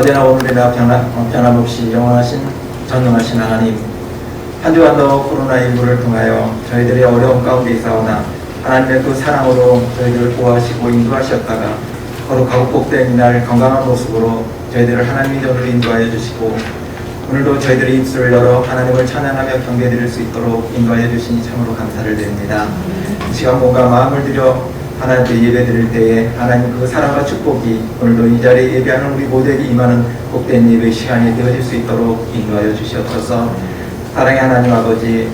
어제나 오늘이나 변함없이 영원하신 전능하신 하나님, 한 주간도 코로나19를 통하여 저희들의 어려움 가운데 있사오나 하나님의 그 사랑으로 저희들을 보호하시고 인도하셨다가 거룩하고 복된 이날 건강한 모습으로 저희들을 하나님의 전으로 인도하여 주시고, 오늘도 저희들의 입술을 열어 하나님을 찬양하며 경배드릴 수 있도록 인도하여 주시니 참으로 감사를 드립니다. 이 시간 몸과 마음을 들여 하나님께 예배 드릴 때에 하나님 그 사랑과 축복이 오늘도 이 자리에 예배하는 우리 모두에게 임하는 복된 예배 시간이 되어질 수 있도록 인도하여 주시옵소서. 사랑의 하나님 아버지,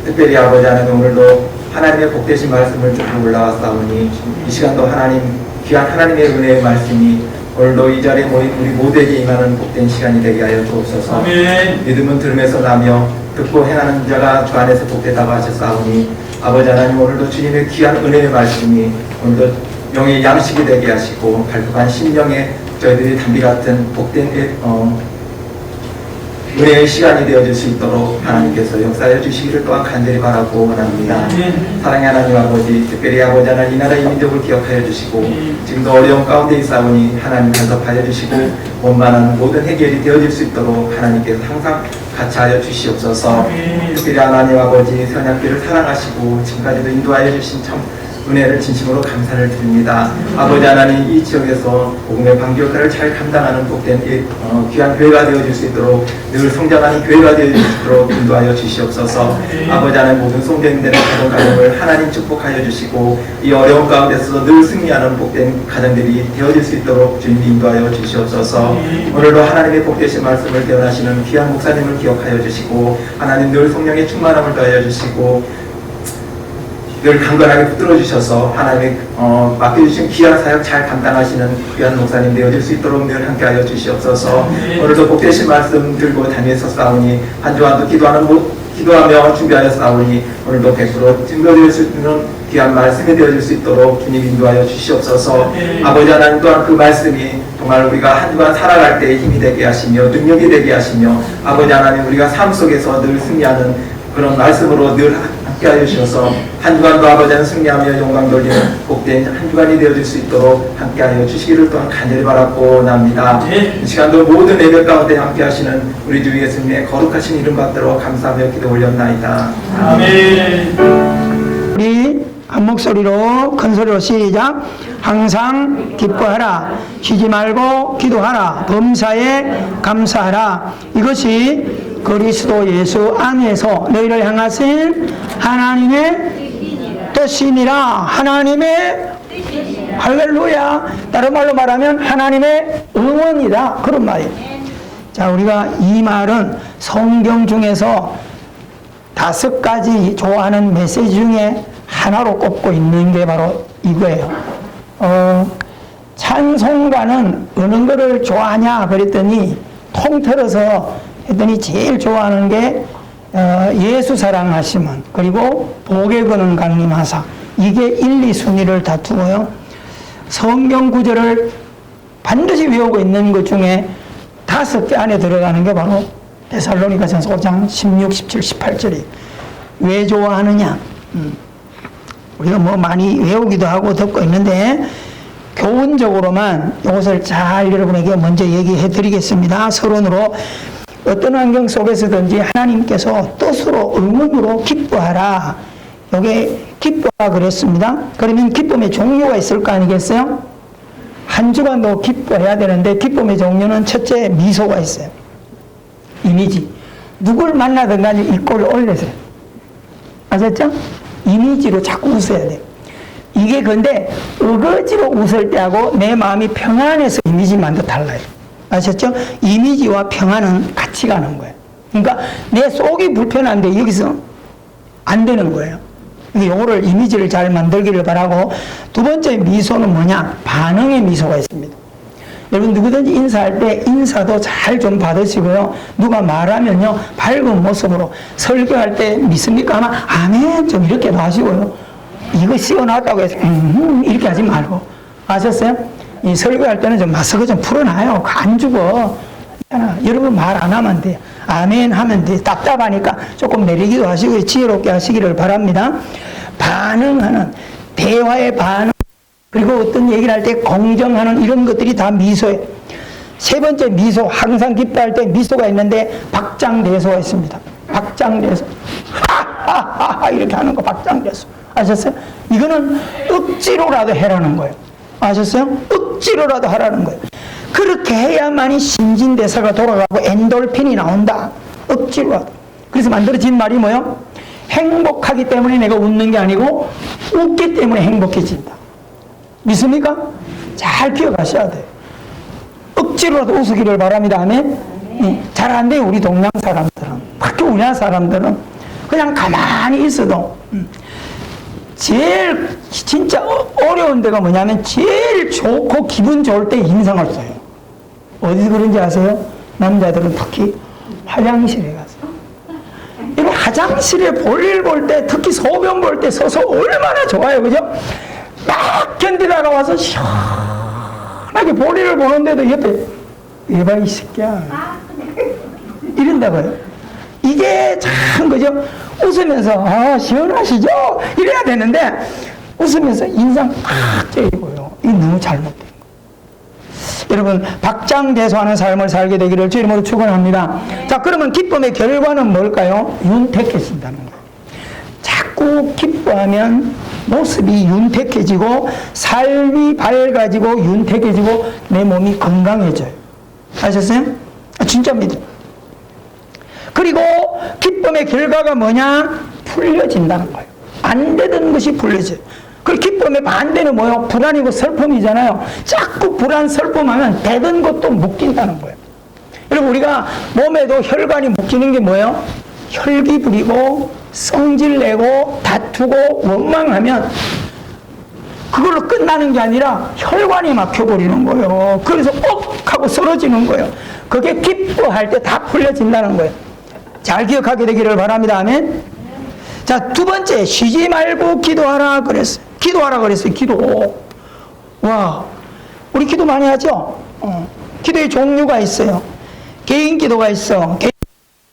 특별히 아버지 하나님, 오늘도 하나님의 복되신 말씀을 듣고 올라왔사오니 이 시간도 하나님, 귀한 하나님의 은혜의 말씀이 오늘도 이 자리에 모인 우리 모두에게 임하는 복된 시간이 되게 하여 주옵소서. 아멘. 믿음은 들음에서 나며 듣고 행하는 자가 주 안에서 복되다고 하셨사오니 아버지 하나님, 오늘도 주님의 귀한 은혜의 말씀이 오늘도 영의 양식이 되게 하시고 갈급한 심령에 저희들이 담비 같은 복된 은혜의 시간이 되어질 수 있도록 하나님께서 역사해 주시기를 또한 간절히 바라고 원합니다. 사랑의 하나님 아버지, 특별히 아버지 하나님, 이 나라 이 민족을 기억하여 주시고 지금도 어려운 가운데 있사오니 하나님 간섭하여 주시고 원만한 모든 해결이 되어질 수 있도록 하나님께서 항상 같이 하여 주시옵소서. 특별히 하나님 아버지, 선약들을 사랑하시고 지금까지도 인도하여 주신 참 은혜를 진심으로 감사를 드립니다. 아버지 하나님, 이 지역에서 복음의 방주 역할을 잘 감당하는 복된 귀한 교회가 되어질 수 있도록, 늘 성장하는 교회가 되어질 수 있도록 인도하여 주시옵소서. 아버지 하나님, 모든 성장되는 가정을 하나님 축복하여 주시고 이 어려운 가운데서도 늘 승리하는 복된 가정들이 되어질 수 있도록 주님 인도하여 주시옵소서. 오늘도 하나님의 복되신 말씀을 대언하시는 귀한 목사님을 기억하여 주시고 하나님, 늘 성령의 충만함을 더하여 주시고 늘 강건하게 붙들어 주셔서 하나님의 맡겨주신 귀한 사역 잘 감당하시는 귀한 목사님 되어질 수 있도록 늘 함께하여 주시옵소서. 오늘도 복되신 말씀 들고 다니면서 싸우니 한 주간도 기도하며 준비하여 싸우니 오늘도 100% 증거될 수 있는 귀한 말씀이 되어질 수 있도록 주님 인도하여 주시옵소서. 아버지 하나님, 또한 그 말씀이 정말 우리가 한 주간 살아갈 때 힘이 되게 하시며 능력이 되게 하시며 아버지 하나님, 우리가 삶 속에서 늘 승리하는 그런 말씀으로 늘 함께하여 주셔서 한 주간도 아버지는 승리하며 영광 돌리는 복된 한 주간이 되어질 수 있도록 함께하여 주시기를 또한 간절히 바라고 원합니다. 이 시간도 모든 예배 가운데 함께하시는 우리 주 예수님의 거룩하신 이름 받들어 감사하며 기도 올렸나이다. 아멘. 우리 한 목소리로 큰 소리로 시작. 항상 기뻐하라, 쉬지 말고 기도하라, 범사에 감사하라. 이것이 그리스도 예수 안에서 너희를 향하신 하나님의 뜻이니라. 하나님의 할렐루야. 다른 말로 말하면 하나님의 응원이다, 그런 말이에요. 자, 우리가 이 말은 성경 중에서 5가지 좋아하는 메시지 중에 하나로 꼽고 있는 게 바로 이거예요. 찬송가는 어느 거를 좋아하냐 그랬더니 통틀어서 했더니 제일 좋아하는 게 예수 사랑하시면, 그리고 복에 거는 강림하사, 이게 1, 2순위를 다투고요. 성경 구절을 반드시 외우고 있는 것 중에 5개 안에 들어가는 게 바로 데살로니가전서 5장 16, 17, 18절이 왜 좋아하느냐? 우리가 뭐 많이 외우기도 하고 듣고 있는데 교훈적으로만 이것을 잘 여러분에게 먼저 얘기해 드리겠습니다. 서론으로, 어떤 환경 속에서든지 하나님께서 뜻으로 의문으로 기뻐하라, 이게 기뻐하 그랬습니다. 그러면 기쁨의 종류가 있을 거 아니겠어요? 한 주간도 기뻐해야 되는데 기쁨의 종류는 첫째, 미소가 있어요. 이미지. 누굴 만나든 간에 이 꼴을 올리세요. 아셨죠? 이미지로 자꾸 웃어야 돼요. 이게 근데 어거지로 웃을 때하고 내 마음이 평안해서 이미지만도 달라요. 아셨죠? 이미지와 평안은 같이 가는 거예요. 그러니까 내 속이 불편한데 여기서 안 되는 거예요. 요거를 이미지를 잘 만들기를 바라고, 두 번째 미소는 뭐냐? 반응의 미소가 있습니다. 여러분, 누구든지 인사할 때 인사도 잘 좀 받으시고요. 누가 말하면요, 밝은 모습으로, 설교할 때 믿습니까? 아마 아멘 좀 이렇게도 하시고요. 이거 씌워놨다고 해서 이렇게 하지 말고. 아셨어요? 이 설교할 때는 좀 마스크 좀 풀어놔요. 안 죽어. 여러분 말 안 하면 돼. 아멘 하면 돼. 답답하니까 조금 내리기도 하시고 지혜롭게 하시기를 바랍니다. 반응하는, 대화의 반응, 그리고 어떤 얘기를 할 때 공정하는 이런 것들이 다 미소예요. 세 번째 미소, 항상 기뻐할 때 미소가 있는데 박장대소가 있습니다. 박장대소. 하하하하 이렇게 하는 거 박장대소. 아셨어요? 이거는 억지로라도 해라는 거예요. 아셨어요? 억지로라도 하라는 거예요. 그렇게 해야만이 신진대사가 돌아가고 엔돌핀이 나온다. 억지로라도. 그래서 만들어진 말이 뭐예요? 행복하기 때문에 내가 웃는 게 아니고 웃기 때문에 행복해진다. 믿습니까? 잘 기억하셔야 돼요. 억지로라도 웃으기를 바랍니다. 아멘? 잘 안 돼요. 우리 동양 사람들은. 특히 우리나라 사람들은 그냥 가만히 있어도 제일 진짜 어려운 데가 뭐냐면 제일 좋고 기분 좋을 때 인상을 써요. 어디서 그런지 아세요? 남자들은 특히 화장실에 가서. 이거 화장실에 볼일 볼 때, 특히 소변 볼 때 서서 얼마나 좋아요. 그죠? 막 견디다가 와서 시원하게 볼일을 보는데도 옆에 얘봐 이 새끼야 이런다고요. 이게 참 그죠? 웃으면서 아 시원하시죠? 이래야 되는데 웃으면서 인상 팍 째리고요. 이게 너무 잘못된 거예요. 여러분 박장대소하는 삶을 살게 되기를 주 이름으로 축원합니다. 자, 그러면 기쁨의 결과는 뭘까요? 윤택해진다는 거예요. 자꾸 기뻐하면 모습이 윤택해지고 삶이 밝아지고 윤택해지고 내 몸이 건강해져요. 아셨어요? 진짜입니다. 그리고 기쁨의 결과가 뭐냐? 풀려진다는 거예요. 안 되던 것이 풀려져요. 그 기쁨의 반대는 뭐예요? 불안이고 슬픔이잖아요. 자꾸 불안, 슬픔하면 되던 것도 묶인다는 거예요. 여러분 우리가 몸에도 혈관이 묶이는 게 뭐예요? 혈기 부리고 성질내고 다투고 원망하면 그걸로 끝나는 게 아니라 혈관이 막혀버리는 거예요. 그래서 억 하고 쓰러지는 거예요. 그게 기뻐할 때 다 풀려진다는 거예요. 잘 기억하게 되기를 바랍니다. 아멘. 자, 두 번째, 쉬지 말고 기도하라 그랬어요. 기도하라 그랬어요. 기도. 와, 우리 기도 많이 하죠? 기도의 종류가 있어요. 개인 기도가 있어. 개인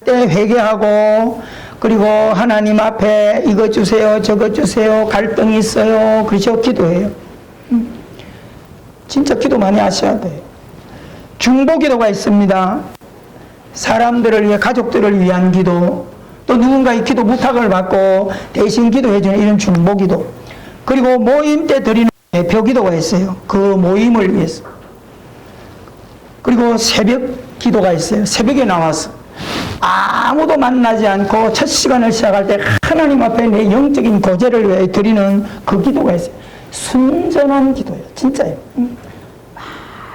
때 회개하고, 그리고 하나님 앞에 이거 주세요, 저거 주세요, 갈등이 있어요. 그렇죠? 기도해요. 진짜 기도 많이 하셔야 돼요. 중보 기도가 있습니다. 사람들을 위해, 가족들을 위한 기도, 또 누군가의 기도 부탁을 받고 대신 기도해주는 이런 중보 기도. 그리고 모임 때 드리는 대표 기도가 있어요. 그 모임을 위해서. 그리고 새벽 기도가 있어요. 새벽에 나와서 아무도 만나지 않고 첫 시간을 시작할 때 하나님 앞에 내 영적인 고제를 위해 드리는 그 기도가 있어요. 순전한 기도예요. 진짜예요.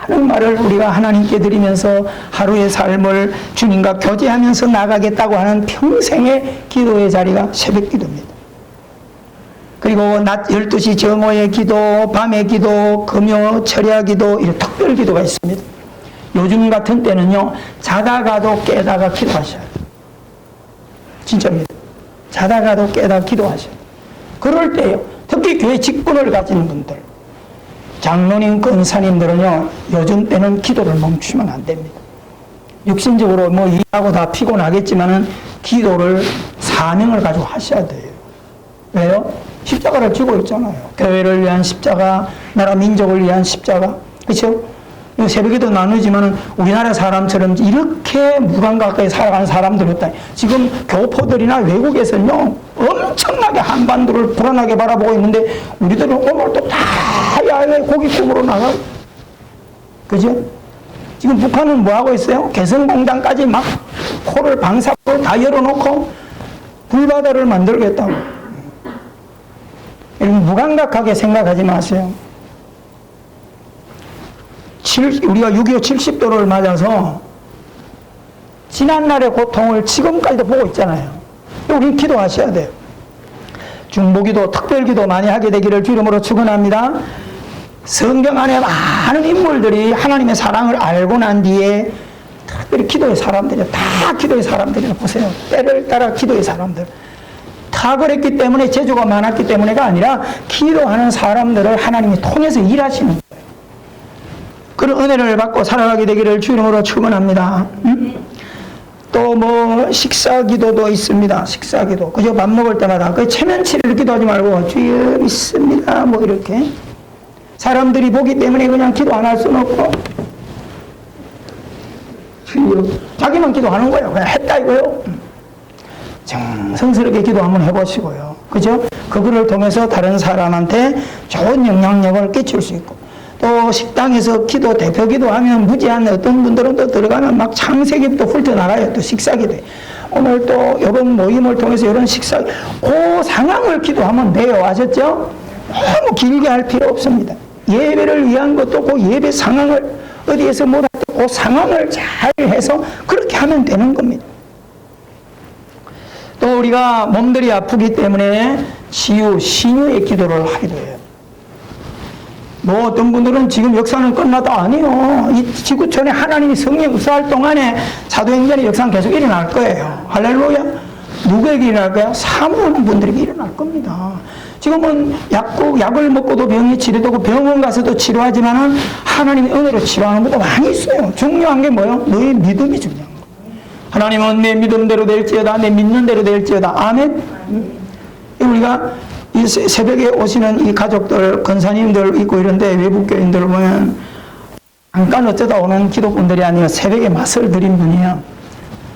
많은 말을 우리가 하나님께 드리면서 하루의 삶을 주님과 교제하면서 나가겠다고 하는 평생의 기도의 자리가 새벽 기도입니다. 그리고 낮 12시 정오의 기도, 밤의 기도, 금요 철야 기도, 이런 특별 기도가 있습니다. 요즘 같은 때는요, 자다가도 깨다가 기도하셔야 돼요. 진짜입니다. 자다가도 깨다가 기도하셔야 돼요. 그럴 때요, 특히 교회 직분을 가지는 분들, 장로님, 권사님들은요, 요즘 때는 기도를 멈추면 안 됩니다. 육신적으로 뭐 일하고 다 피곤하겠지만은 기도를 사명을 가지고 하셔야 돼요. 왜요? 십자가를 쥐고 있잖아요. 교회를 위한 십자가, 나라 민족을 위한 십자가. 그렇죠? 새벽에도 나누지만은 우리나라 사람처럼 이렇게 무감각하게 살아가는 사람들이 없다. 지금 교포들이나 외국에서는요, 엄청나게 한반도를 불안하게 바라보고 있는데 우리들은 오늘 또 다 야외 고기 구우러 나가요. 그죠? 지금 북한은 뭐 하고 있어요? 개성공장까지 막 코를 방사포로 다 열어놓고 불바다를 만들겠다고. 여러분 무감각하게 생각하지 마세요. 우리가 6.25 70도를 맞아서 지난날의 고통을 지금까지도 보고 있잖아요. 우리는 기도하셔야 돼요. 중보기도, 특별기도 많이 하게 되기를 주 이름으로 축원합니다. 성경 안에 많은 인물들이 하나님의 사랑을 알고 난 뒤에 특별히 기도의 사람들이에요. 다 기도의 사람들이에요. 보세요. 때를 따라 기도의 사람들. 다 그랬기 때문에 재주가 많았기 때문에가 아니라 기도하는 사람들을 하나님이 통해서 일하시는 거예요. 그런 은혜를 받고 살아가게 되기를 주 이름으로 축원합니다. 또 뭐 식사기도도 있습니다. 식사기도. 그저 밥 먹을 때마다 그 체면치를 기도하지 말고 주여 믿습니다. 뭐 이렇게 사람들이 보기 때문에 그냥 기도 안 할 수는 없고 자기만 기도하는 거예요. 그냥 했다 이거요. 정성스럽게 기도 한번 해보시고요. 그죠? 그거를 통해서 다른 사람한테 좋은 영향력을 끼칠 수 있고, 또 식당에서 기도, 대표 기도하면 무지한 어떤 분들은 또 들어가면 막 창세기부터 훑어나가요. 또 식사기도에. 오늘 또 이번 모임을 통해서 이런 식사, 그 상황을 기도하면 돼요. 아셨죠? 너무 길게 할 필요 없습니다. 예배를 위한 것도 그 예배 상황을 어디에서 뭐라도 그 상황을 잘 해서 그렇게 하면 되는 겁니다. 또 우리가 몸들이 아프기 때문에 치유, 신유의 기도를 하기도 해요. 뭐 어떤 분들은 지금 역사는 끝났다. 아니요. 이 지구촌에 하나님이 성령 역사할 동안에 사도행전의 역사는 계속 일어날 거예요. 할렐루야. 누구에게 일어날까요? 사모하는 분들에게 일어날 겁니다. 지금은 약을 먹고도 병이 치료되고 병원 가서도 치료하지만은 하나님의 은혜로 치료하는 것도 많이 있어요. 중요한 게 뭐예요? 너의 믿음이 중요한 거예요. 하나님은 내 믿음대로 될지어다, 내 믿는 대로 될지어다. 아멘. 우리가 이 새벽에 오시는 이 가족들, 권사님들 있고 이런데 외국 교인들 보면 잠깐 어쩌다 오는 기독분들이 아니라 새벽에 맛을 들인 분이에요.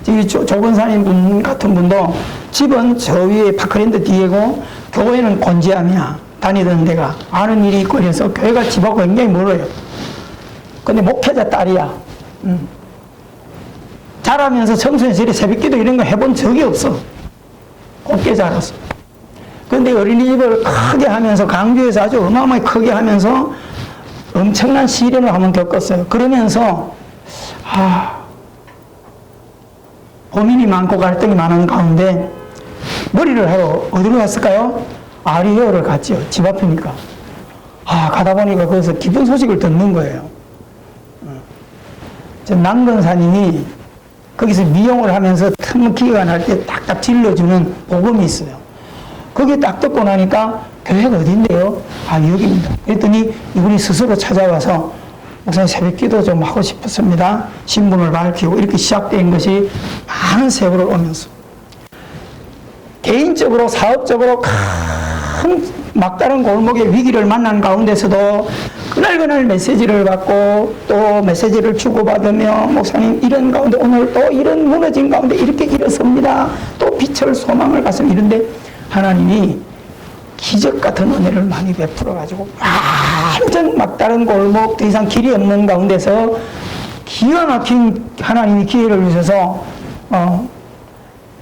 이 조건사님 분 같은 분도 집은 저 위에 파크랜드 뒤에고 교회는 곤지암이야. 다니던 데가 아는 일이 있고 그래서 교회가 집하고 굉장히 멀어요. 근데 목회자 딸이야. 자라면서 청소년실에 새벽기도 이런 거 해본 적이 없어. 곱게 자랐어. 그런데 어린이집을 크게 하면서 강주에서 아주 어마어마하게 크게 하면서 엄청난 시련을 한번 겪었어요. 그러면서 고민이 많고 갈등이 많은 가운데 머리를 하러 어디로 갔을까요? 아리에어를 갔죠. 집 앞이니까. 가다 보니까 거기서 기쁜 소식을 듣는 거예요. 남건사님이 거기서 미용을 하면서 틈 기회가 날 때 딱딱 질러주는 복음이 있어요. 거기 딱 듣고 나니까 교회가 어딘데요? 여기입니다. 그랬더니 이분이 스스로 찾아와서 목사님 새벽 기도 좀 하고 싶었습니다. 신분을 밝히고 이렇게 시작된 것이 많은 세월을 오면서 개인적으로 사업적으로 큰 막다른 골목의 위기를 만난 가운데서도 그날 메시지를 받고 또 메시지를 주고받으며 목사님 이런 가운데 오늘 또 이런 무너진 가운데 이렇게 일어섭니다. 또 빛을 소망을 가슴 이런데 하나님이 기적 같은 은혜를 많이 베풀어가지고 완전 막다른 골목 더 이상 길이 없는 가운데서 기가 막힌 하나님이 기회를 주셔서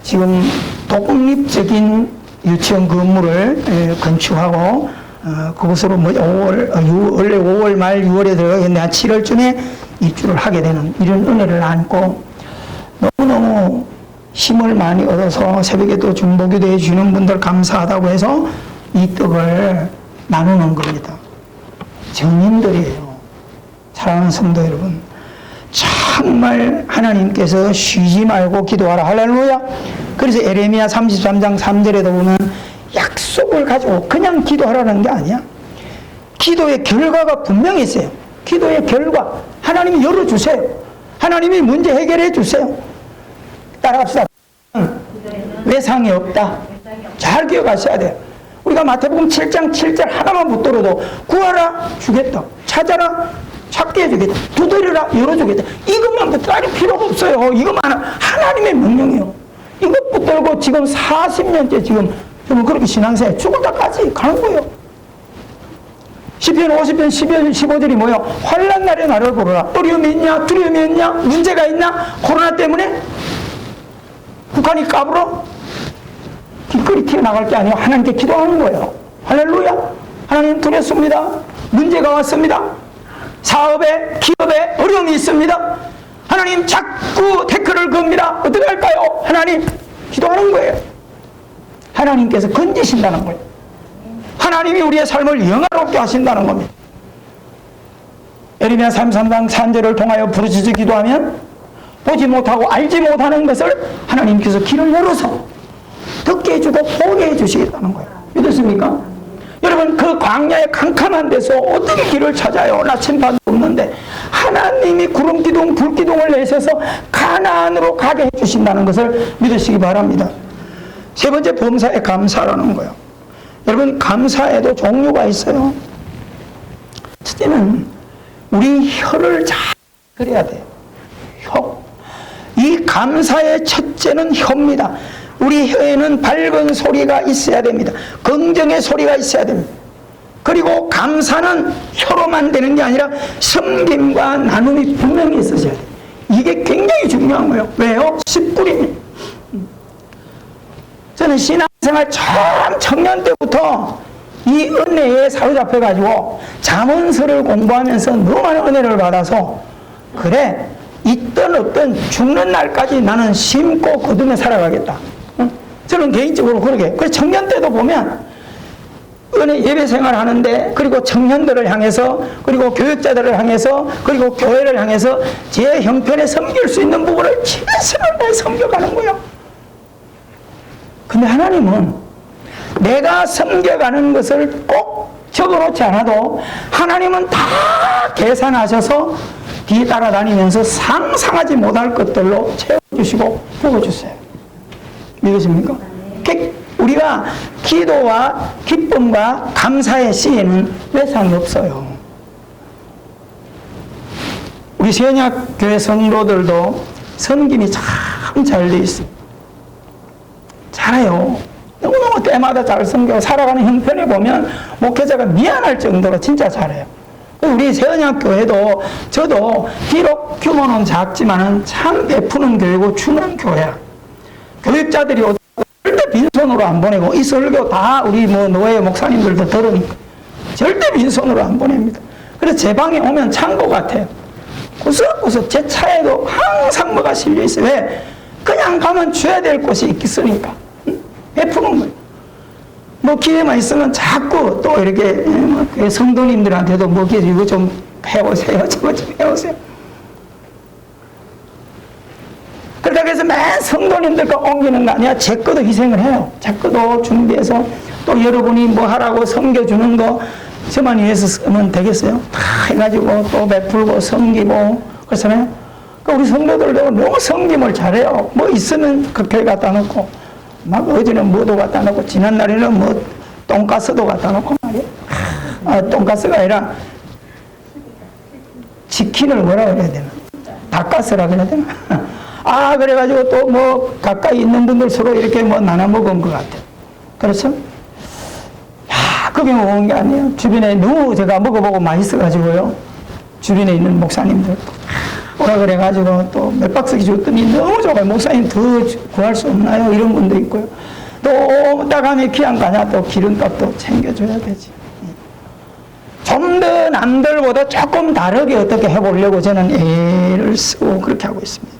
지금 독립적인 유치원 건물을 건축하고 그것으로 원래 5월 말 6월에 들어가겠는데 한 7월쯤에 입주를 하게 되는 이런 은혜를 안고 너무너무 힘을 많이 얻어서 새벽에 또 중보기도 해주는 분들 감사하다고 해서 이 떡을 나누는 겁니다. 정인들이에요. 사랑하는 성도 여러분, 정말 하나님께서 쉬지 말고 기도하라. 할렐루야. 그래서 에레미야 33장 3절에도 보면 약속을 가지고 그냥 기도하라는 게 아니야. 기도의 결과가 분명히 있어요. 기도의 결과 하나님이 열어주세요. 하나님이 문제 해결해 주세요. 따라갑시다. 외상이 없다. 잘 기억하셔야 돼요. 우리가 마태복음 7장 7절 하나만 붙들어도 구하라 주겠다. 찾아라 찾게 해주겠다. 두드려라 열어주겠다. 이것만 붙들어 필요가 없어요. 이것만 하나님의 명령이에요. 이것 붙들고 지금 40년째 지금 그렇게 신앙생활 죽을 때까지 가는 거예요. 시편 50편 15절이 뭐예요? 환난 날에 나를 부르라. 어려움이 있냐? 두려움이 있냐? 문제가 있냐? 코로나 때문에 북한이 까불어? 길거리 튀어나갈 게 아니고 하나님께 기도하는 거예요. 할렐루야. 하나님 두렵습니다. 문제가 왔습니다. 사업에 기업에 어려움이 있습니다. 하나님 자꾸 태클을 겁니다. 어떻게 할까요? 하나님 기도하는 거예요. 하나님께서 건지신다는 거예요. 하나님이 우리의 삶을 영화롭게 하신다는 겁니다. 에레미야 33장 3절을 통하여 부르짖어 기도하면 보지 못하고 알지 못하는 것을 하나님께서 길을 열어서 듣게 해주고 보게 해주시겠다는 거예요. 믿으십니까? 여러분 그 광야의 캄캄한 데서 어떻게 길을 찾아요? 나침반도 없는데 하나님이 구름기둥 불기둥을 내셔서 가나안으로 가게 해주신다는 것을 믿으시기 바랍니다. 세 번째 범사에 감사라는 거예요. 여러분 감사에도 종류가 있어요. 첫째는 우리 혀를 잘 그려야 돼요. 혀. 이 감사의 첫째는 혀입니다. 우리 혀에는 밝은 소리가 있어야 됩니다. 긍정의 소리가 있어야 됩니다. 그리고 감사는 혀로만 되는 게 아니라 섬김과 나눔이 분명히 있어야 돼요. 이게 굉장히 중요한 거예요. 왜요? 씨뿌리입니다. 저는 신앙생활 처음 청년 때부터 이 은혜에 사로잡혀가지고 잠언서를 공부하면서 너무 많은 은혜를 받아서 그래 있든 없든 죽는 날까지 나는 심고 거두며 살아가겠다. 저는 개인적으로 그러게. 그래서 청년 때도 보면 은혜 예배 생활 하는데 그리고 청년들을 향해서 그리고 교육자들을 향해서 그리고 교회를 향해서 제 형편에 섬길 수 있는 부분을 최선을 다해 섬겨가는 거예요. 근데 하나님은 내가 섬겨가는 것을 꼭 적어놓지 않아도 하나님은 다 계산하셔서 뒤에 따라다니면서 상상하지 못할 것들로 채워주시고 부어주세요. 믿으십니까? 우리가 기도와 기쁨과 감사의 시에는 외상이 없어요. 우리 세연약교회 성도들도 섬김이 참 잘 돼 있어요. 잘해요. 너무너무 때마다 잘 섬겨 살아가는 형편에 보면 목회자가 미안할 정도로 진짜 잘해요. 우리 세연약교회도 저도 비록 규모는 작지만은 참 베푸는 교회고 주는 교회야. 교육자들이 절대 빈손으로 안 보내고 이 설교 다 우리 노예 목사님들도 들으니까 절대 빈손으로 안 보냅니다. 그래서 제 방에 오면 창고 같아요. 구석구석 제 차에도 항상 뭐가 실려 있어요. 왜? 그냥 가면 줘야 될 곳이 있으니까. 베푸는 거예요. 뭐 기회만 있으면 자꾸 또 이렇게 성도님들한테도 뭐 이거 좀 해오세요. 저거 좀 해오세요. 그러다 그래서 맨 성도님들과 옮기는 거 아니야. 제 것도 희생을 해요. 제 것도 준비해서 또 여러분이 뭐 하라고 섬겨주는 거 저만 위해서 쓰면 되겠어요? 다 해가지고 또 베풀고 섬기고 그렇잖아요. 그러니까 우리 성도들도 너무 섬김을 잘해요. 뭐 있으면 그렇게 갖다 놓고 막 어제는 뭐도 갖다 놓고 지난날에는 뭐 돈가스도 갖다 놓고 말이야. 돈가스가 아니라 치킨을 뭐라 그래야 되나? 닭가스라 그래야 되나? 그래가지고 또 뭐 가까이 있는 분들 서로 이렇게 뭐 나눠 먹은 것 같아요. 그렇죠? 그게 먹은 게 아니에요. 주변에 너무 제가 먹어보고 맛있어가지고요. 주변에 있는 목사님들 오라 그래가지고 또 몇 박스기 줬더니 너무 좋아요. 목사님 더 구할 수 없나요? 이런 분도 있고요. 또 따가면 귀한 거냐? 또 기름값도 챙겨줘야 되지. 좀 더 남들보다 조금 다르게 어떻게 해보려고 저는 애를 쓰고 그렇게 하고 있습니다.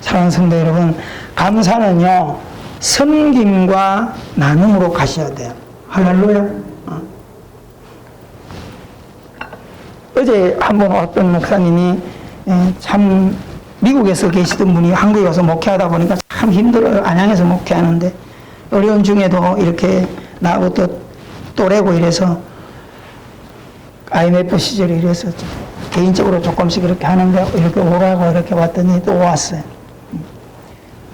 사랑하는 성도 여러분, 감사는요 섬김과 나눔으로 가셔야 돼요. 할렐루야. 어제 한번 어떤 목사님이 참 미국에서 계시던 분이 한국에 와서 목회하다 보니까 참 힘들어요. 안양에서 목회하는데 어려운 중에도 이렇게 나하고 또 또래고 이래서 IMF 시절에 이래서 개인적으로 조금씩 이렇게 하는데 이렇게 오라고 이렇게 왔더니 또 왔어요.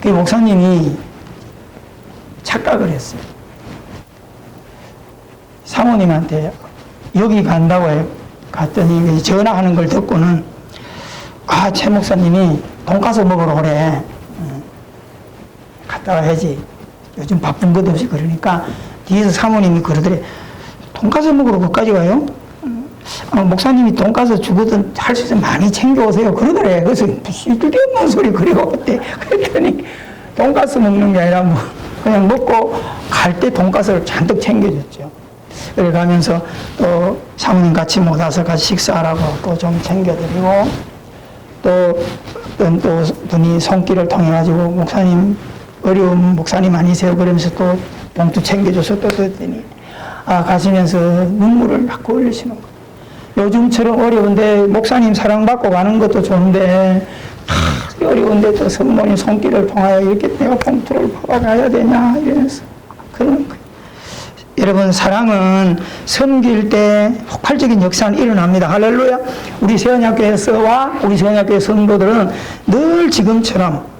그 목사님이 착각을 했어요. 사모님한테 여기 간다고 해요. 갔더니 전화하는 걸 듣고는 최 목사님이 돈가스 먹으러 오래. 갔다 와야지. 요즘 바쁜 것 없이 그러니까 뒤에서 사모님이 그러더래. 돈가스 먹으러 거기까지 가요? 목사님이 돈가스 주거든 할 수 있으면 많이 챙겨오세요. 그러더래. 그래서 이들이 없는 소리 그리고 그때 그랬더니 돈가스 먹는 게 아니라 뭐 그냥 먹고 갈 때 돈가스를 잔뜩 챙겨줬죠. 그래 가면서 또 사모님 같이 못 와서 같이 식사하라고 또 좀 챙겨드리고 또 어떤 또 분이 손길을 통해 가지고 목사님 어려운 목사님 아니세요? 그러면서 또 봉투 챙겨줘서 또 그랬더니 가시면서 눈물을 막 흘리시는 거예요. 요즘처럼 어려운데 목사님 사랑받고 가는 것도 좋은데 어려운데 또 성모님 손길을 통하여 이렇게 내가 봉투를 받아가야 되냐 이러면서 그런 거예요. 여러분 사랑은 섬길 때 폭발적인 역사는 일어납니다. 할렐루야. 우리 세연약교에서와 우리 세연약교의 성도들은 늘 지금처럼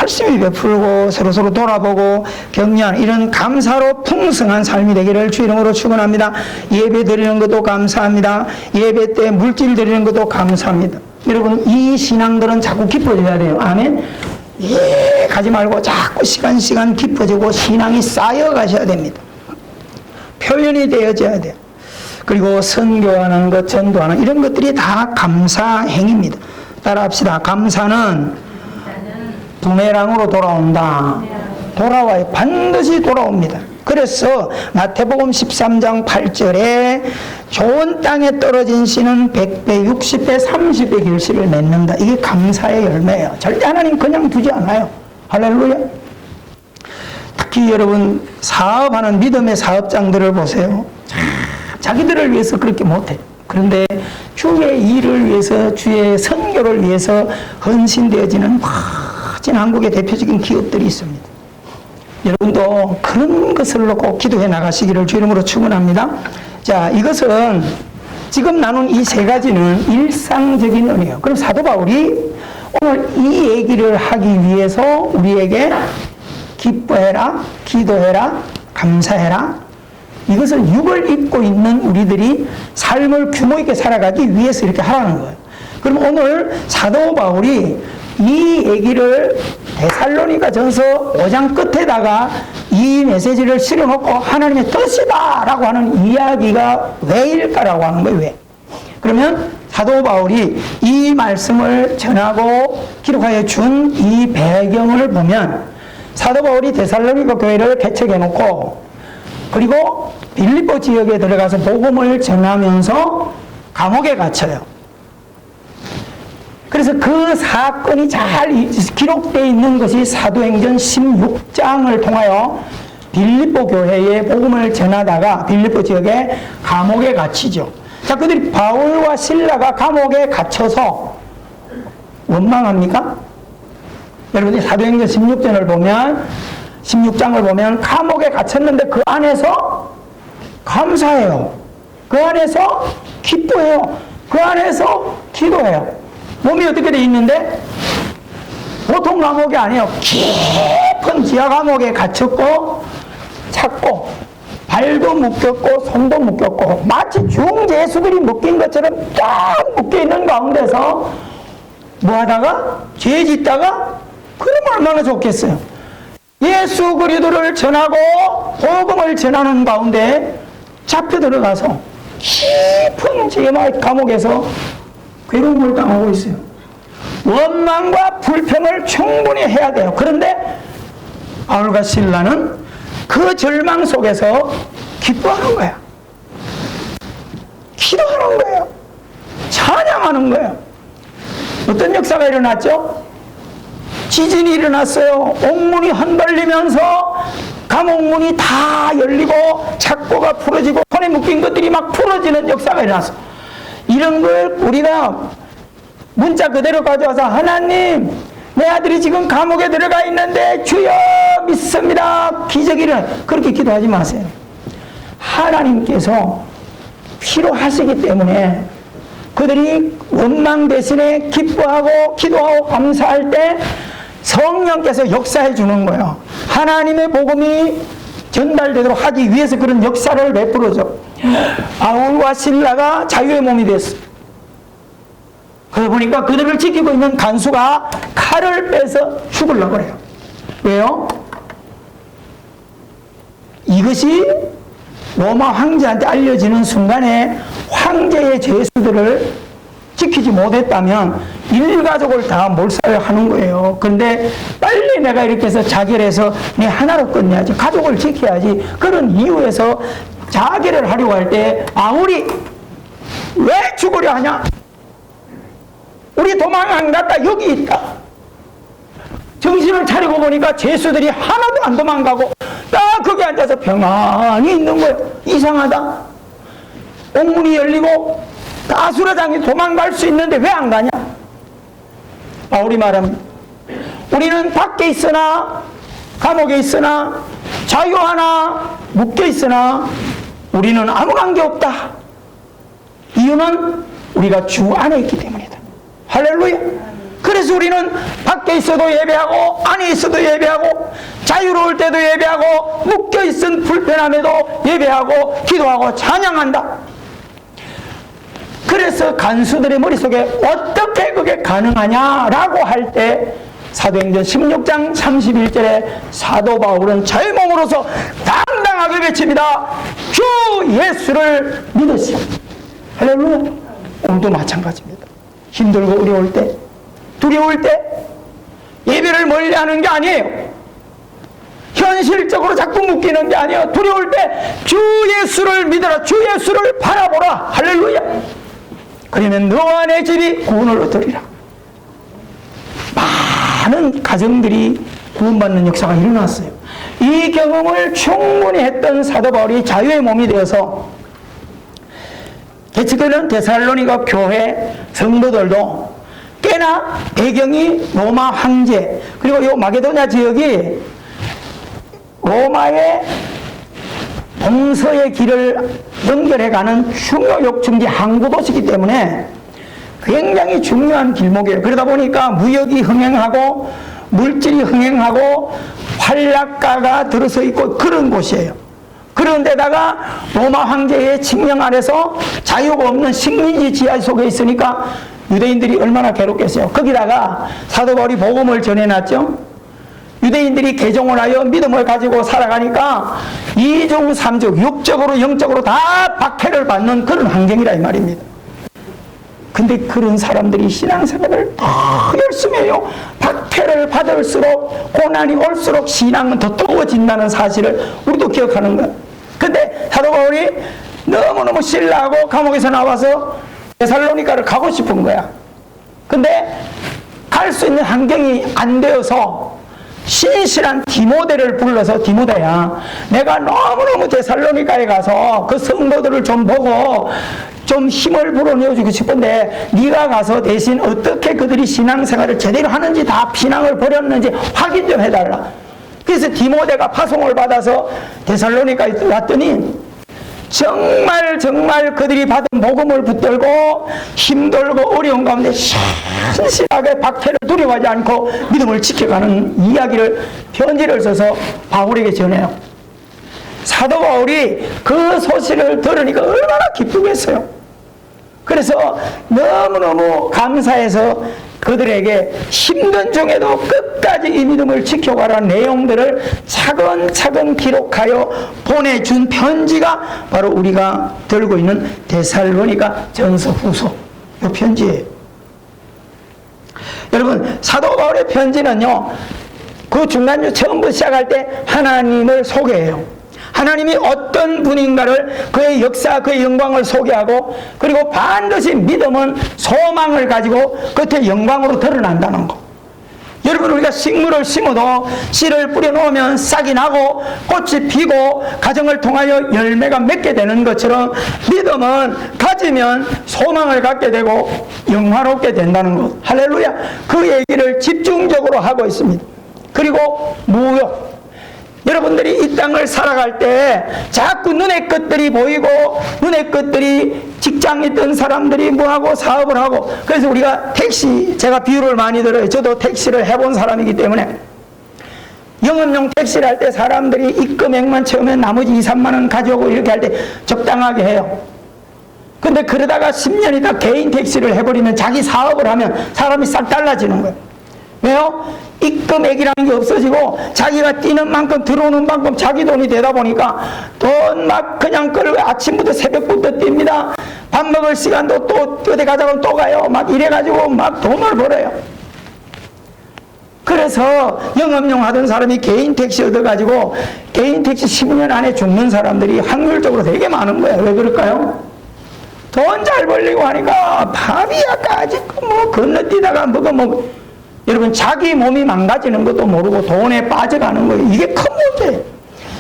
열심히 베풀고 서로서로 돌아보고 격려하는 이런 감사로 풍성한 삶이 되기를 주 이름으로 축원합니다. 예배 드리는 것도 감사합니다. 예배 때 물질 드리는 것도 감사합니다. 여러분, 이 신앙들은 자꾸 깊어져야 돼요. 아멘. 예, 가지 말고 자꾸 시간 깊어지고 신앙이 쌓여 가셔야 됩니다. 표현이 되어져야 돼요. 그리고 선교하는 것, 전도하는 이런 것들이 다 감사 행위입니다. 따라합시다. 감사는 부메랑으로 돌아온다. 돌아와요. 반드시 돌아옵니다. 그래서 마태복음 13장 8절에 좋은 땅에 떨어진 씨는 100배, 60배, 30배 결실을 맺는다. 이게 감사의 열매예요. 절대 하나님 그냥 두지 않아요. 할렐루야. 특히 여러분 사업하는 믿음의 사업장들을 보세요. 자기들을 위해서 그렇게 못해. 그런데 주의 일을 위해서, 주의 선교를 위해서 헌신되어지는 멋진 한국의 대표적인 기업들이 있습니다. 여러분도 그런 것을 놓고 기도해 나가시기를 주 이름으로 축원합니다. 자, 이것은 지금 나눈 이 세 가지는 일상적인 은혜예요. 그럼 사도 바울이 오늘 이 얘기를 하기 위해서 우리에게 기뻐해라, 기도해라, 감사해라, 이것을 육을 입고 있는 우리들이 삶을 규모 있게 살아가기 위해서 이렇게 하라는 거예요. 그럼 오늘 사도 바울이 이 얘기를 데살로니가 전서 5장 끝에다가 이 메시지를 실어놓고 하나님의 뜻이다 라고 하는 이야기가 왜일까라고 하는 거예요. 왜? 그러면 사도 바울이 이 말씀을 전하고 기록하여 준 이 배경을 보면 사도 바울이 데살로니가 교회를 개척해 놓고 그리고 빌립보 지역에 들어가서 복음을 전하면서 감옥에 갇혀요. 그래서 그 사건이 잘 기록되어 있는 것이 사도행전 16장을 통하여 빌립보 교회에 복음을 전하다가 빌립보 지역에 감옥에 갇히죠. 자, 그들이 바울과 실라가 감옥에 갇혀서 원망합니까? 여러분이 사도행전 16장을 보면 감옥에 갇혔는데 그 안에서 감사해요. 그 안에서 기뻐해요. 그 안에서 기도해요. 몸이 어떻게 돼 있는데? 보통 감옥이 아니에요. 깊은 지하 감옥에 갇혔고 찾고 발도 묶였고 손도 묶였고 마치 중재수들이 묶인 것처럼 쫙 묶여있는 가운데서 뭐하다가? 죄 짓다가? 그러면 얼마나 좋겠어요. 예수 그리스도를 전하고 복음을 전하는 가운데 잡혀 들어가서 깊은 지하 감옥에서 괴로움을 당하고 있어요. 원망과 불평을 충분히 해야 돼요. 그런데 바울과 실라는 그 절망 속에서 기뻐하는 거야. 기도하는 거예요. 찬양하는 거예요. 어떤 역사가 일어났죠? 지진이 일어났어요. 옥문이 흔들리면서 감옥문이 다 열리고 착고가 풀어지고 손에 묶인 것들이 막 풀어지는 역사가 일어났어요. 이런 걸 우리가 문자 그대로 가져와서 하나님, 내 아들이 지금 감옥에 들어가 있는데 주여 믿습니다. 기적이 일어나. 그렇게 기도하지 마세요. 하나님께서 필요하시기 때문에 그들이 원망 대신에 기뻐하고 기도하고 감사할 때 성령께서 역사해 주는 거예요. 하나님의 복음이 전달되도록 하기 위해서 그런 역사를 베풀어줘. 바울과 실라가 자유의 몸이 됐어. 그러다 보니까 그들을 지키고 있는 간수가 칼을 빼서 죽으려고 그래요. 왜요? 이것이 로마 황제한테 알려지는 순간에 황제의 죄수들을 지키지 못했다면 일가족을 다 몰살하는 거예요. 그런데 빨리 내가 이렇게 해서 자결해서 내 하나로 끝내야지, 가족을 지켜야지, 그런 이유에서 자결을 하려고 할 때 바울이 왜 죽으려 하냐? 우리 도망 안 갔다 여기 있다. 정신을 차리고 보니까 죄수들이 하나도 안 도망가고 딱 거기 앉아서 평안히 있는 거예요. 이상하다. 옥문이 열리고 가수라장이 도망갈 수 있는데 왜 안 가냐? 바울이 말합니다. 우리는 밖에 있으나 감옥에 있으나 자유하나 묶여 있으나 우리는 아무 관계 없다. 이유는 우리가 주 안에 있기 때문이다. 할렐루야. 그래서 우리는 밖에 있어도 예배하고 안에 있어도 예배하고 자유로울 때도 예배하고 묶여 있은 불편함에도 예배하고 기도하고 찬양한다. 그래서 간수들의 머릿속에 어떻게 그게 가능하냐라고 할 때 사도행전 16장 31절에 사도 바울은 저의 몸으로서 당당하게 외칩니다. 주 예수를 믿으시오. 할렐루야. 오늘도 마찬가지입니다. 힘들고 어려울 때, 두려울 때 예배를 멀리하는 게 아니에요. 현실적으로 자꾸 묶이는 게 아니에요. 두려울 때 주 예수를 믿어라. 주 예수를 바라보라. 할렐루야. 그러면 너와 내 집이 구원을 얻으리라. 많은 가정들이 구원받는 역사가 일어났어요. 이 경험을 충분히 했던 사도 바울이 자유의 몸이 되어서 개척되는 데살로니가 교회 성도들도 꽤나 배경이 로마 황제, 그리고 이 마게도냐 지역이 로마의 동서의 길을 연결해가는 중요 욕충지 항구 도시이기 때문에 굉장히 중요한 길목이에요. 그러다 보니까 무역이 흥행하고 물질이 흥행하고 활락가가 들어서 있고 그런 곳이에요. 그런데다가 로마 황제의 칙령 아래서 자유가 없는 식민지 지하 속에 있으니까 유대인들이 얼마나 괴롭겠어요. 거기다가 사도 바울이 복음을 전해놨죠. 유대인들이 개종을 하여 믿음을 가지고 살아가니까 이중 삼중 육적으로 영적으로 다 박해를 받는 그런 환경이라 이 말입니다. 근데 그런 사람들이 신앙생활을 더 열심히 해요. 박해를 받을수록 고난이 올수록 신앙은 더 뜨거워진다는 사실을 우리도 기억하는 거예요. 근데 사도 바울이 너무너무 신뢰하고 감옥에서 나와서 데살로니가를 가고 싶은 거야. 근데 갈 수 있는 환경이 안 되어서 신실한 디모데를 불러서, 디모데야, 내가 너무너무 데살로니가에 가서 그 성도들을 좀 보고 좀 힘을 불어넣어주고 싶은데 네가 가서 대신 어떻게 그들이 신앙생활을 제대로 하는지, 다 신앙을 버렸는지 확인 좀 해달라. 그래서 디모데가 파송을 받아서 데살로니가에 왔더니 정말 그들이 받은 복음을 붙들고 힘들고 어려운 가운데 신실하게 박해를 두려워하지 않고 믿음을 지켜가는 이야기를, 편지를 써서 바울에게 전해요. 사도 바울이 그 소식을 들으니까 얼마나 기쁘겠어요. 그래서 너무너무 감사해서 그들에게 힘든 중에도 끝까지 이 믿음을 지켜가라는 내용들을 차근차근 기록하여 보내준 편지가 바로 우리가 들고 있는 데살로니가 전서 후서, 이 편지예요. 여러분, 사도 바울의 편지는요, 그 중간쯤 처음부터 시작할 때 하나님을 소개해요. 하나님이 어떤 분인가를, 그의 역사, 그의 영광을 소개하고, 그리고 반드시 믿음은 소망을 가지고 끝에 영광으로 드러난다는 거. 여러분, 우리가 식물을 심어도 씨를 뿌려놓으면 싹이 나고 꽃이 피고 가정을 통하여 열매가 맺게 되는 것처럼 믿음은 가지면 소망을 갖게 되고 영화롭게 된다는 것. 할렐루야. 그 얘기를 집중적으로 하고 있습니다. 그리고 무역. 여러분들이 이 땅을 살아갈 때 자꾸 눈의 것들이 보이고, 눈의 것들이 직장에 있던 사람들이 뭐하고 사업을 하고, 그래서 우리가 택시, 제가 비유를 많이 들어요. 저도 택시를 해본 사람이기 때문에 영업용 택시를 할 때 사람들이 입금액만 채우면 나머지 2, 3만 원 가져오고 이렇게 할 때 적당하게 해요. 근데 그러다가 10년 있다 개인 택시를 해버리면, 자기 사업을 하면 사람이 싹 달라지는 거예요. 왜요? 입금액이라는 게 없어지고 자기가 뛰는 만큼 들어오는 만큼 자기 돈이 되다 보니까 돈 막 그냥 끌고 아침부터 새벽부터 뜁니다. 밥 먹을 시간도 또 어디 가자고 또 가요. 막 이래가지고 막 돈을 벌어요. 그래서 영업용 하던 사람이 개인 택시 얻어가지고 개인 택시 10년 안에 죽는 사람들이 확률적으로 되게 많은 거예요. 왜 그럴까요? 돈 잘 벌리고 하니까 밥이야까지 뭐 건너뛰다가 먹어. 여러분, 자기 몸이 망가지는 것도 모르고 돈에 빠져가는 거예요. 이게 큰 문제예요.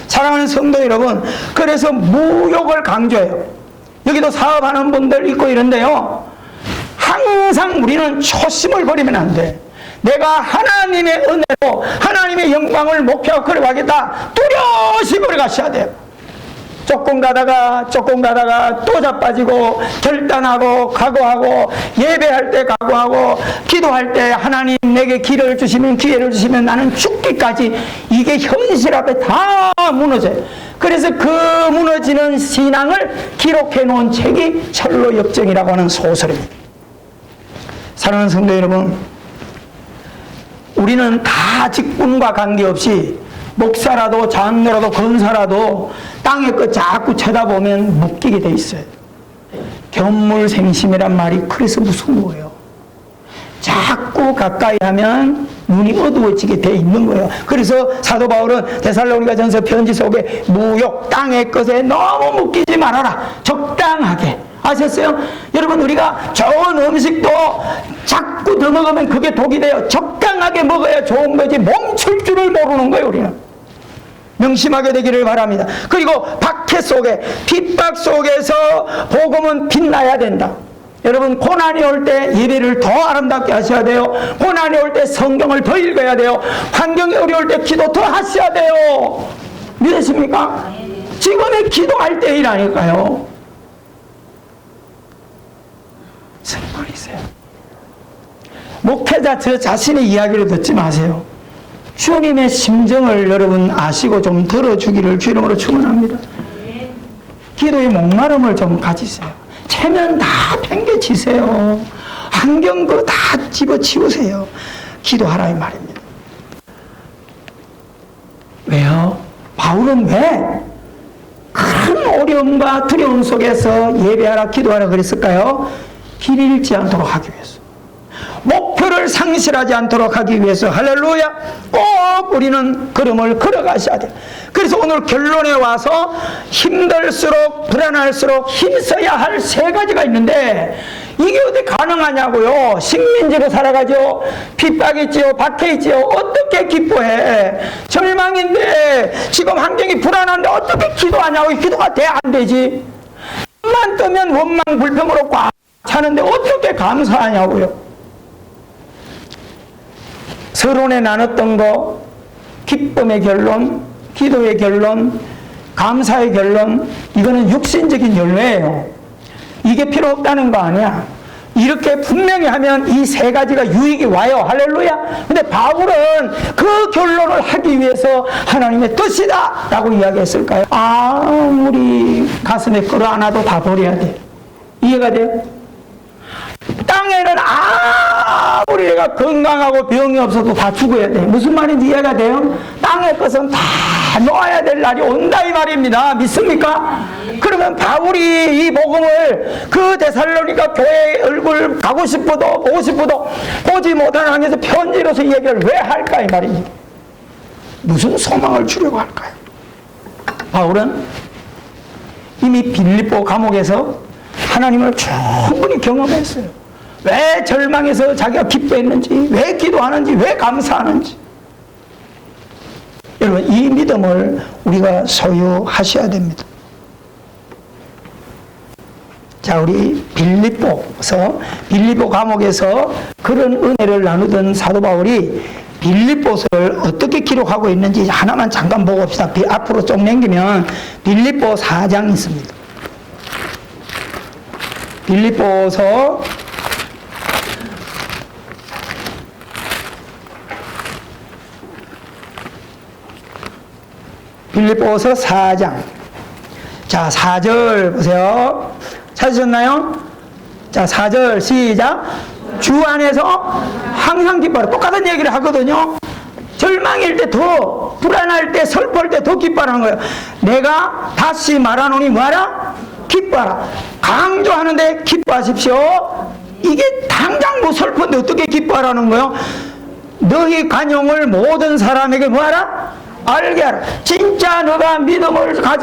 사랑하는 성도 여러분, 그래서 무욕을 강조해요. 여기도 사업하는 분들 있고 이런데요, 항상 우리는 초심을 버리면 안 돼. 내가 하나님의 은혜로 하나님의 영광을 목표하고 걸어가겠다, 뚜렷이 걸어가셔야 돼요. 조금 가다가 또 자빠지고 결단하고 각오하고 예배할 때 각오하고 기도할 때 하나님 내게 기회를 주시면 나는 죽기까지 이게 현실 앞에 다 무너져요. 그래서 그 무너지는 신앙을 기록해 놓은 책이 철로 역정이라고 하는 소설입니다. 사랑하는 성도 여러분, 우리는 다 직분과 관계없이 목사라도 장로라도 권사라도 땅의 것 자꾸 쳐다보면 묶이게 돼 있어요. 견물생심이란 말이 그래서 무서운 거예요. 자꾸 가까이 하면 눈이 어두워지게 돼 있는 거예요. 그래서 사도 바울은 데살로니가전서 편지 속에 무욕, 땅의 것에 너무 묶이지 말아라. 적당하게. 아셨어요? 여러분, 우리가 좋은 음식도 자꾸 더 먹으면 그게 독이 돼요. 적당하게 먹어야 좋은 거지 멈출 줄을 모르는 거예요. 우리는 명심하게 되기를 바랍니다. 그리고 박해 속에, 핍박 속에서 복음은 빛나야 된다. 여러분, 고난이 올 때 예배를 더 아름답게 하셔야 돼요. 고난이 올 때 성경을 더 읽어야 돼요. 환경이 어려울 때 기도 더 하셔야 돼요. 믿으십니까? 지금의 기도할 때이라니까요. 정말이세요. 목회자 저 자신의 이야기를 듣지 마세요. 주님의 심정을 여러분 아시고 좀 들어주기를 주 이름으로 축원합니다. 기도의 목마름을 좀 가지세요. 체면 다 팽개치세요. 환경 그 다 집어치우세요. 기도하라 이 말입니다. 왜요? 바울은 왜 큰 어려움과 두려움 속에서 예배하라 기도하라 그랬을까요? 길 잃지 않도록 하기 위해서, 목표를 상실하지 않도록 하기 위해서. 할렐루야. 꼭 우리는 걸음을 걸어가셔야 돼요. 그래서 오늘 결론에 와서 힘들수록 불안할수록 힘써야 할 세 가지가 있는데 이게 어떻게 가능하냐고요. 식민지로 살아가죠. 핍박있지요. 박해있지요. 어떻게 기뻐해. 절망인데 지금 환경이 불안한데 어떻게 기도하냐고. 기도가 돼 안 되지. 만 뜨면 원망 불평으로 꽉 차는데 어떻게 감사하냐고요. 서론에 나눴던 거, 기쁨의 결론, 기도의 결론, 감사의 결론, 이거는 육신적인 연례예요. 이게 필요 없다는 거 아니야. 이렇게 분명히 하면 이 세 가지가 유익이 와요. 할렐루야. 근데 바울은 그 결론을 하기 위해서 하나님의 뜻이다 라고 이야기했을까요? 아무리 가슴에 끌어안아도 다 버려야 돼. 이해가 돼요? 땅에는 아무리 내가 건강하고 병이 없어도 다 죽어야 돼. 무슨 말인지 이해가 돼요? 땅의 것은 다 놓아야 될 날이 온다 이 말입니다. 믿습니까? 그러면 바울이 이 복음을 그 데살로니가 교회의 얼굴 가고 싶어도 보고 싶어도 보지 못하는 항에서 편지로서 얘기를 왜 할까 이 말입니다. 무슨 소망을 주려고 할까요? 바울은 이미 빌립보 감옥에서 하나님을 충분히 경험했어요. 왜 절망해서 자기가 기뻐했는지, 왜 기도하는지, 왜 감사하는지. 여러분, 이 믿음을 우리가 소유하셔야 됩니다. 자, 우리 빌립보 감옥에서 그런 은혜를 나누던 사도 바울이 빌립보서를 어떻게 기록하고 있는지 하나만 잠깐 보고 봅시다. 앞으로 쭉 넘기면 빌립보 4장 있습니다. 빌립보서 4장. 자, 4절 보세요. 찾으셨나요? 자, 4절 시작. 주 안에서 항상 기뻐하라. 똑같은 얘기를 하거든요. 절망일 때 더, 불안할 때, 슬퍼할 때 더 기뻐하는 거예요. 내가 다시 말하노니 뭐하라? 기뻐하라. 강조하는데 기뻐하십시오. 이게 당장 뭐 슬픈데 어떻게 기뻐하라는 거예요? 너희 간용을 모든 사람에게 뭐하라? 알게 하라. 진짜 너가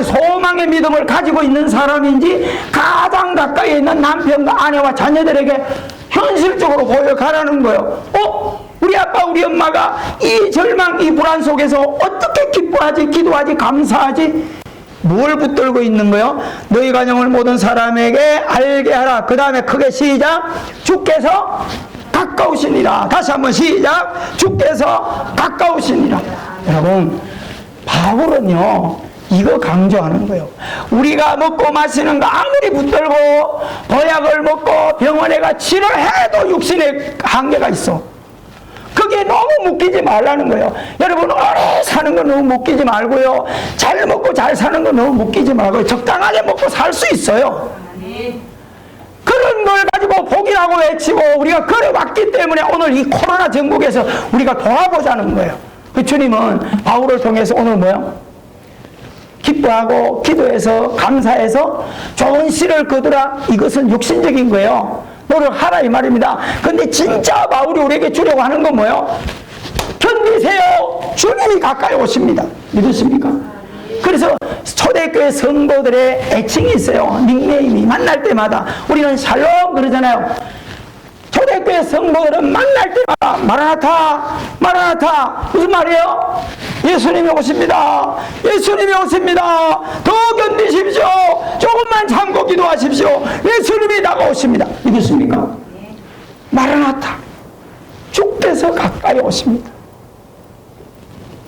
소망의 믿음을 가지고 있는 사람인지 가장 가까이 있는 남편과 아내와 자녀들에게 현실적으로 보여가라는 거예요. 우리 아빠 우리 엄마가 이 절망 이 불안 속에서 어떻게 기뻐하지, 기도하지, 감사하지? 뭘 붙들고 있는 거예요? 너희 가정을 모든 사람에게 알게 하라. 그 다음에 크게 시작. 주께서 가까우시니라. 다시 한번 시작. 주께서 가까우시니라. 여러분, 바울은요 이거 강조하는 거예요. 우리가 먹고 마시는 거 아무리 붙들고 보약을 먹고 병원에 가 치료해도 육신에 한계가 있어. 그게 너무 묶이지 말라는 거예요. 여러분, 오래 사는 거 너무 묶이지 말고요. 잘 먹고 잘 사는 거 너무 묶이지 말고요. 적당하게 먹고 살 수 있어요. 그런 걸 가지고 복이라고 외치고 우리가 걸어왔기 때문에 오늘 이 코로나 전국에서 우리가 도와보자는 거예요. 그 주님은 바울을 통해서 오늘 뭐요? 기뻐하고 기도해서 감사해서 좋은 씨를 거두라. 이것은 육신적인 거예요. 노력하라 이 말입니다. 근데 진짜 바울이 우리에게 주려고 하는 건 뭐예요? 견디세요. 주님이 가까이 오십니다. 믿으십니까? 그래서 초대교회 성도들의 애칭이 있어요. 닉네임이. 만날 때마다 우리는 샬롬 그러잖아요. 초대교회 성도들은 만날 때마다 마라나타 마라나타. 무슨 말이에요? 예수님이 오십니다. 예수님이 오십니다. 더 견디십시오. 조금만 참고 기도하십시오. 예수님이 다가오십니다. 믿으십니까? 마라나타. 주께서 가까이 오십니다.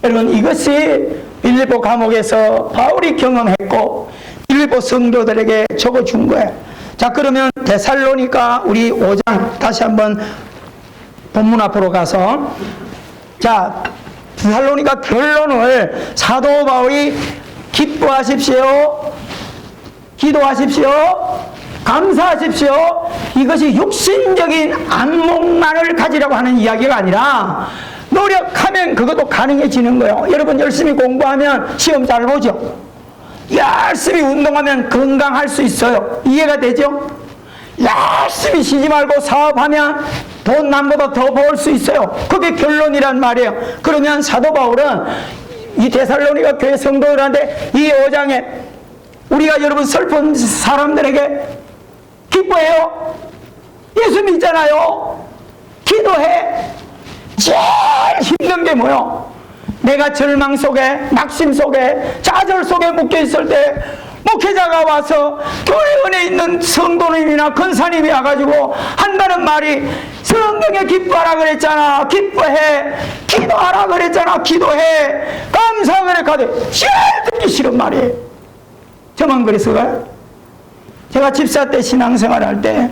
여러분, 이것이 빌립보 감옥에서 바울이 경험했고 빌립보 성도들에게 적어준 거예요. 자, 그러면 데살로니가 우리 5장 다시 한번 본문 앞으로 가서, 자, 데살로니가 결론을 사도 바울이 기뻐하십시오, 기도하십시오, 감사하십시오, 이것이 육신적인 안목만을 가지라고 하는 이야기가 아니라 노력하면 그것도 가능해지는 거예요. 여러분, 열심히 공부하면 시험 잘 보죠. 열심히 운동하면 건강할 수 있어요. 이해가 되죠? 열심히 쉬지 말고 사업하면 돈 남보다 더 벌 수 있어요. 그게 결론이란 말이에요. 그러면 사도 바울은 이 데살로니가 교회 성도들한테 이 5장에 우리가 여러분 슬픈 사람들에게 기뻐해요. 예수 믿잖아요. 기도해. 제일 힘든 게 뭐요? 내가 절망 속에, 낙심 속에, 좌절 속에 묶여 있을 때 목회자가 와서 교회 안에 있는 성도님이나 권사님이 와가지고 한다는 말이 성경에 기뻐하라 그랬잖아. 기뻐해. 기도하라 그랬잖아. 기도해. 감사 그랬거든. 제일 듣기 싫은 말이에요. 저만 그랬어요? 제가 집사 때 신앙생활 할 때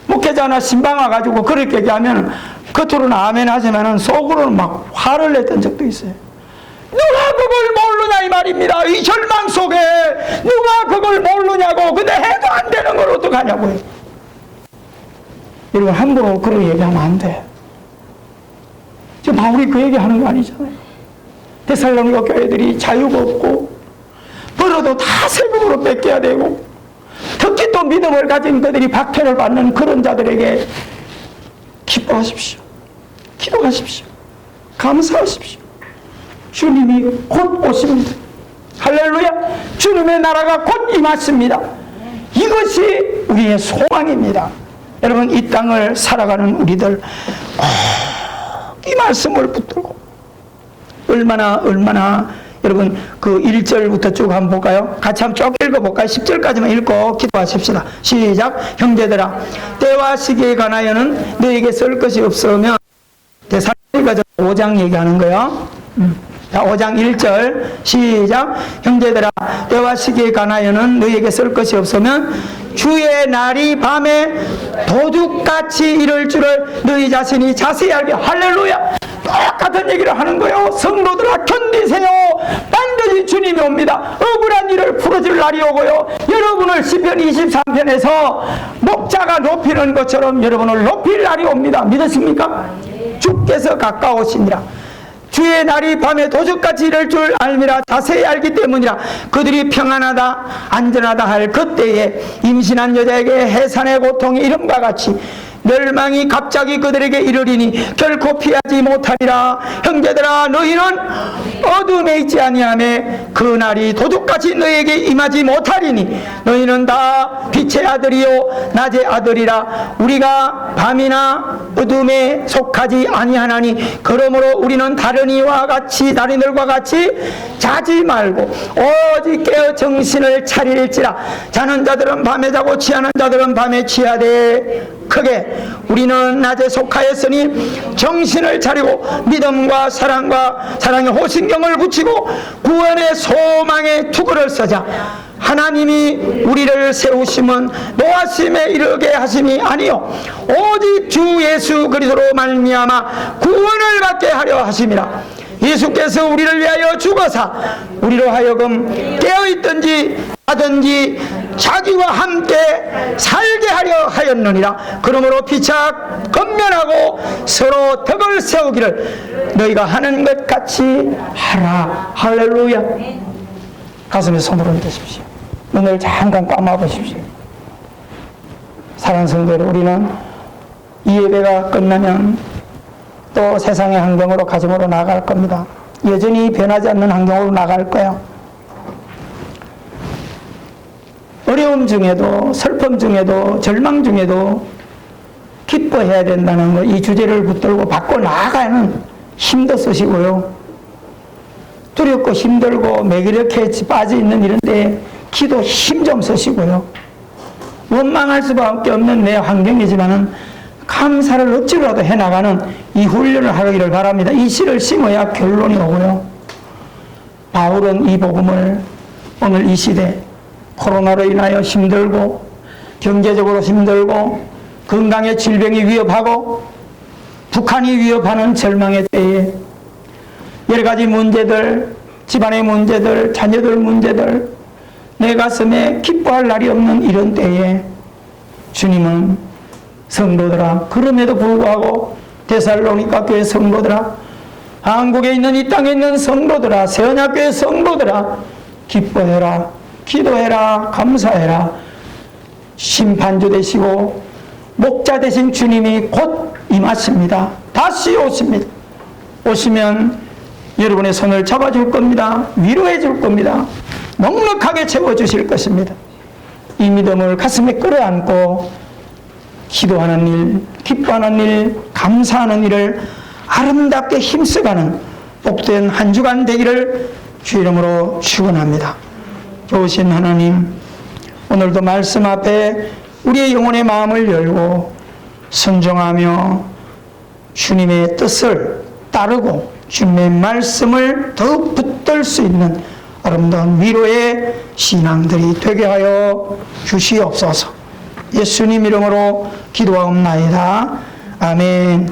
목회자나 신방 와가지고 그렇게 얘기하면 겉으로는 아멘 하지만 속으로는 막 화를 냈던 적도 있어요. 누가 그걸 모르냐 이 말입니다. 이 절망 속에 누가 그걸 모르냐고. 근데 해도 안 되는 걸 어떡하냐고요. 여러분, 함부로 그런 얘기하면 안 돼. 지금 바울이 그 얘기하는 거 아니잖아요. 데살로니가 교회들이 자유가 없고 벌어도 다 세금으로 뺏겨야 되고 특히 또 믿음을 가진 그들이 박해를 받는 그런 자들에게 기뻐하십시오. 기도하십시오. 감사하십시오. 주님이 곧 오십니다. 할렐루야. 주님의 나라가 곧 임하십니다. 이것이 우리의 소망입니다. 여러분, 이 땅을 살아가는 우리들 이 말씀을 붙들고 얼마나 여러분 그 1절부터 쭉 한번 볼까요? 같이 한번 쭉 읽어볼까요? 10절까지만 읽고 기도하십시다. 시작. 형제들아, 때와 시기에 관하여는 너에게 쓸 것이 없으면 데살로니가 5장 얘기하는 거예요. 자, 5장 1절 시작. 형제들아, 때와 시기에 관하여는 너에게 쓸 것이 없으면 주의 날이 밤에 도둑같이 이를 줄을 너희 자신이 자세히 알게. 할렐루야. 똑같은 얘기를 하는 거예요. 성도들아, 견디세요. 반드시 주님이 옵니다. 억울한 일을 풀어줄 날이 오고요. 여러분을 시편 23편에서 목자가 높이는 것처럼 여러분을 높일 날이 옵니다. 믿으십니까? 주께서 가까우시니라. 주의 날이 밤에 도적같이 이를 줄 알미라. 자세히 알기 때문이라. 그들이 평안하다 안전하다 할 그때에 임신한 여자에게 해산의 고통이 이름과 같이 멸망이 갑자기 그들에게 이르리니 결코 피하지 못하리라. 형제들아, 너희는 어둠에 있지 아니하매 그 날이 도둑같이 너희에게 임하지 못하리니 너희는 다 빛의 아들이요 낮의 아들이라. 우리가 밤이나 어둠에 속하지 아니하나니 그러므로 우리는 다른 이와 같이 다른 이들과 같이 자지 말고 오직 깨어 정신을 차릴지라. 자는 자들은 밤에 자고 취하는 자들은 밤에 취하되 크게 우리는 낮에 속하였으니 정신을 차리고 믿음과 사랑의 호신경을 붙이고 구원의 소망의 투구를 서자. 하나님이 우리를 세우심은 노하심에 이르게 하심이 아니요 오직 주 예수 그리스도로 말미암아 구원을 받게 하려 하심이라. 예수께서 우리를 위하여 죽어사 우리로 하여금 깨어있든지 자든지 자기와 함께 살게 하려 하였느니라. 그러므로 피차 건면하고 서로 덕을 세우기를 너희가 하는 것 같이 하라. 할렐루야. 가슴에 손을 얹으십시오. 눈을 잠깐 감아 보십시오. 사랑하는 성도들, 우리는 이 예배가 끝나면 또 세상의 환경으로 가정으로 나갈 겁니다. 여전히 변하지 않는 환경으로 나갈 거예요. 어려움 중에도 슬픔 중에도 절망 중에도 기뻐해야 된다는 거, 이 주제를 붙들고 바꿔 나아가는 힘도 쓰시고요. 두렵고 힘들고 매기력해 빠져 있는 이런 데에 기도 힘 좀 쓰시고요. 원망할 수밖에 없는 내 환경이지만은 감사를 억지로라도 해나가는 이 훈련을 하기를 바랍니다. 이 씨를 심어야 결론이 오고요. 바울은 이 복음을 오늘 이 시대 코로나로 인하여 힘들고 경제적으로 힘들고 건강의 질병이 위협하고 북한이 위협하는 절망의 때에 여러 가지 문제들, 집안의 문제들, 자녀들 문제들, 내 가슴에 기뻐할 날이 없는 이런 때에 주님은 성도들아, 그럼에도 불구하고 데살로니가 교회 성도들아, 한국에 있는 이 땅에 있는 성도들아, 세언약교회 성도들아, 기뻐해라, 기도해라, 감사해라. 심판주 되시고 목자 되신 주님이 곧 임하십니다. 다시 오십니다. 오시면 여러분의 손을 잡아줄 겁니다. 위로해 줄 겁니다. 넉넉하게 채워주실 것입니다. 이 믿음을 가슴에 끌어안고 기도하는 일, 기뻐하는 일, 감사하는 일을 아름답게 힘써가는 복된 한 주간 되기를 주 이름으로 축원합니다. 좋으신 하나님, 오늘도 말씀 앞에 우리의 영혼의 마음을 열고 순종하며 주님의 뜻을 따르고 주님의 말씀을 더욱 붙들 수 있는 아름다운 위로의 신앙들이 되게 하여 주시옵소서. 예수님 이름으로 기도하옵나이다. 아멘.